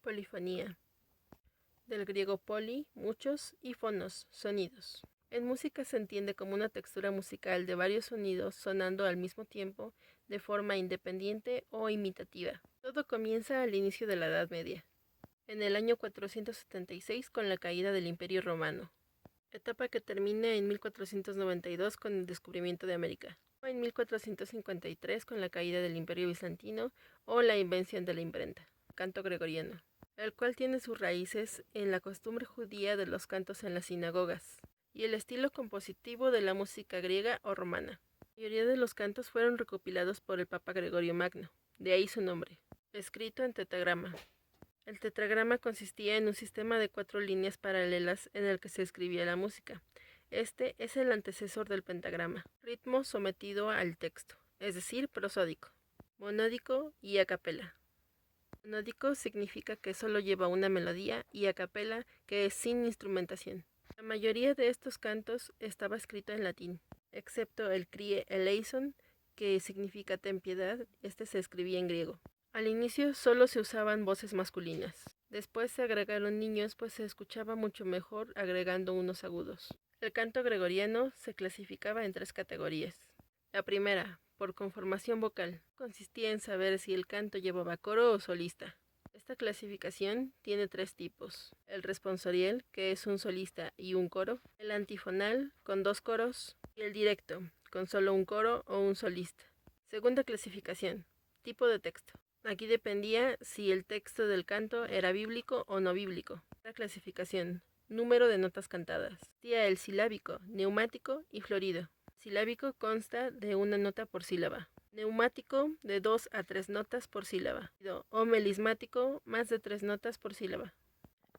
Polifonía. Del griego poli, muchos, y fonos, sonidos. En música se entiende como una textura musical de varios sonidos sonando al mismo tiempo, de forma independiente o imitativa. Todo comienza al inicio de la Edad Media, en el año 476 con la caída del Imperio Romano, etapa que termina en 1492 con el descubrimiento de América, o en 1453 con la caída del Imperio Bizantino o la invención de la imprenta, canto gregoriano, el cual tiene sus raíces en la costumbre judía de los cantos en las sinagogas y el estilo compositivo de la música griega o romana. La mayoría de los cantos fueron recopilados por el Papa Gregorio Magno, de ahí su nombre, escrito en tetragrama. El tetragrama consistía en un sistema de 4 líneas paralelas en el que se escribía la música. Este es el antecesor del pentagrama, ritmo sometido al texto, es decir, prosódico, monódico y a capela. Monódico significa que solo lleva una melodía y a capela que es sin instrumentación. La mayoría de estos cantos estaba escrito en latín, excepto el Kyrie eleison, que significa ten piedad, este se escribía en griego. Al inicio solo se usaban voces masculinas. Después se agregaron niños, pues se escuchaba mucho mejor agregando unos agudos. El canto gregoriano se clasificaba en 3 categorías. La primera, por conformación vocal, consistía en saber si el canto llevaba coro o solista. Esta clasificación tiene 3 tipos: el responsorial, que es un solista y un coro; el antifonal, con 2 coros; y el directo, con solo un coro o un solista. Segunda clasificación, tipo de texto. Aquí dependía si el texto del canto era bíblico o no bíblico. La clasificación, número de notas cantadas. Existía el silábico, neumático y florido. Silábico consta de una nota por sílaba. Neumático, de 2 a 3 notas por sílaba. O melismático, más de 3 notas por sílaba.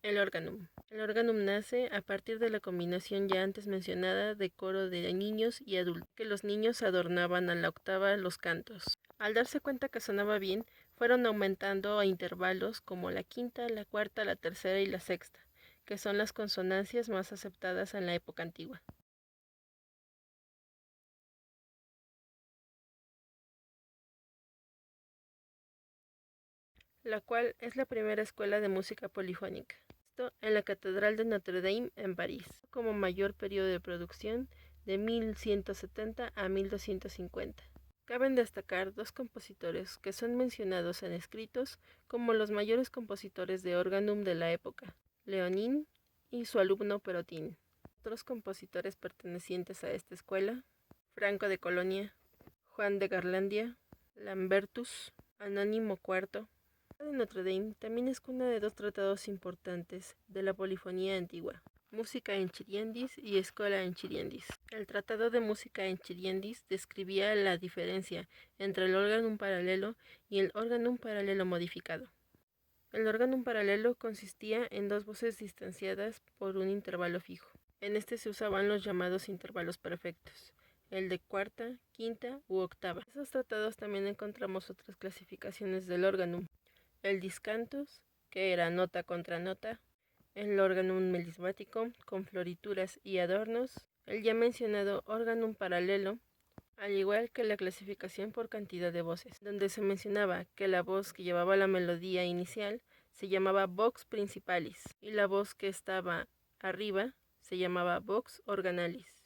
El órganum. El órganum nace a partir de la combinación ya antes mencionada de coro de niños y adultos, que los niños adornaban a la octava los cantos. Al darse cuenta que sonaba bien, fueron aumentando a intervalos como la quinta, la cuarta, la tercera y la sexta, que son las consonancias más aceptadas en la época antigua. La cual es la primera escuela de música polifónica. Esto en la Catedral de Notre Dame en París, como mayor periodo de producción de 1170 a 1250. Caben destacar 2 compositores que son mencionados en escritos como los mayores compositores de órganum de la época: Leonin y su alumno Perotin. Otros compositores pertenecientes a esta escuela: Franco de Colonia, Juan de Garlandia, Lambertus, Anónimo IV. De Notre Dame también es cuna de 2 tratados importantes de la polifonía antigua: Música en Chiriendis y Escola en Chiriendis. El tratado de Música en Chiriendis describía la diferencia entre el órganum paralelo y el órganum paralelo modificado. El órganum paralelo consistía en 2 voces distanciadas por un intervalo fijo. En este se usaban los llamados intervalos perfectos, el de cuarta, quinta u octava. En esos tratados también encontramos otras clasificaciones del órganum: el discantus, que era nota contra nota; el órganum melismático, con florituras y adornos; el ya mencionado órganum paralelo, al igual que la clasificación por cantidad de voces, donde se mencionaba que la voz que llevaba la melodía inicial se llamaba vox principalis y la voz que estaba arriba se llamaba vox organalis.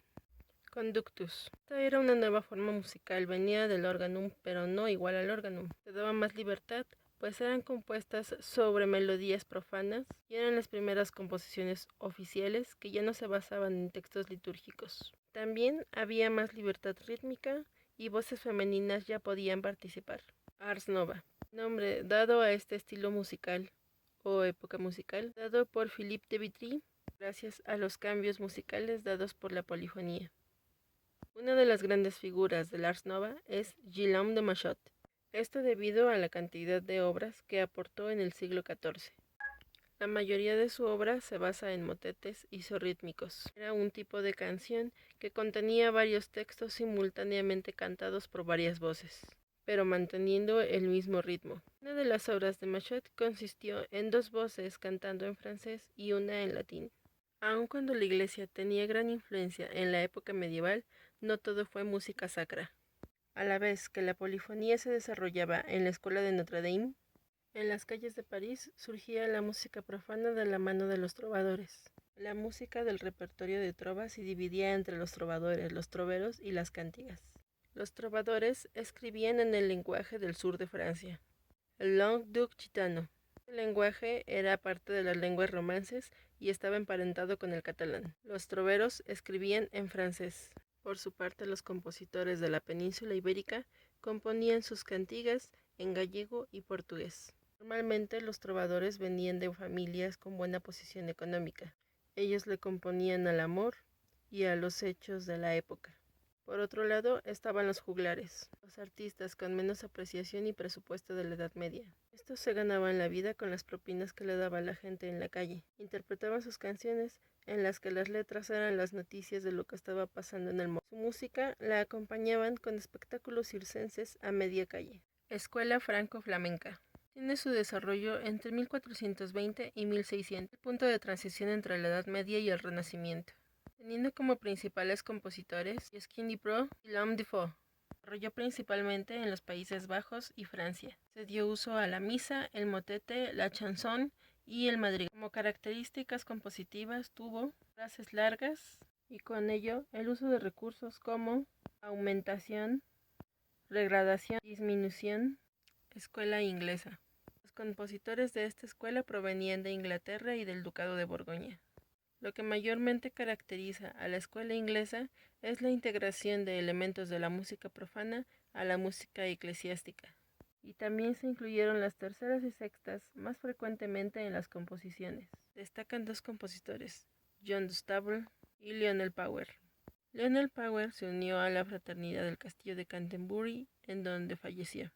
Conductus. Esta era una nueva forma musical, venía del órganum, pero no igual al órganum. Se daba más libertad, pues eran compuestas sobre melodías profanas y eran las primeras composiciones oficiales que ya no se basaban en textos litúrgicos. También había más libertad rítmica y voces femeninas ya podían participar. Ars nova, nombre dado a este estilo musical o época musical, dado por Philippe de Vitry gracias a los cambios musicales dados por la polifonía. Una de las grandes figuras del Ars nova es Guillaume de Machaut. Esto debido a la cantidad de obras que aportó en el siglo XIV. La mayoría de su obra se basa en motetes isorrítmicos. Era un tipo de canción que contenía varios textos simultáneamente cantados por varias voces, pero manteniendo el mismo ritmo. Una de las obras de Machaut consistió en 2 voces cantando en francés y una en latín. Aun cuando la Iglesia tenía gran influencia en la época medieval, no todo fue música sacra. A la vez que la polifonía se desarrollaba en la escuela de Notre Dame, En las calles de París surgía la música profana de la mano de los trovadores. La música del repertorio de trova se dividía entre los trovadores, los troveros y las cantigas. Los trovadores escribían en el lenguaje del sur de Francia, el Languedoc gitano. El lenguaje era parte de las lenguas romances y estaba emparentado con el catalán. Los troveros escribían en francés. Por su parte, los compositores de la península ibérica componían sus cantigas en gallego y portugués. Normalmente los trovadores venían de familias con buena posición económica. Ellos le componían al amor y a los hechos de la época. Por otro lado estaban los juglares, los artistas con menos apreciación y presupuesto de la Edad Media. Estos se ganaban la vida con las propinas que le daba la gente en la calle. Interpretaban sus canciones en las que las letras eran las noticias de lo que estaba pasando en el mundo. Su música la acompañaban con espectáculos circenses a media calle. Escuela franco-flamenca. Tiene su desarrollo entre 1420 y 1600, el punto de transición entre la Edad Media y el Renacimiento, teniendo como principales compositores Josquin des Prez y L'Homme de Fou. Desarrolló principalmente en los Países Bajos y Francia. Se dio uso a la misa, el motete, la chanson y el madrigal. Como características compositivas tuvo frases largas y con ello el uso de recursos como aumentación, regradación, disminución. Escuela inglesa. Los compositores de esta escuela provenían de Inglaterra y del Ducado de Borgoña. Lo que mayormente caracteriza a la escuela inglesa es la integración de elementos de la música profana a la música eclesiástica. Y también se incluyeron las terceras y sextas más frecuentemente en las composiciones. Destacan dos compositores, John Dunstable y Lionel Power. Lionel Power se unió a la fraternidad del castillo de Canterbury, en donde falleció.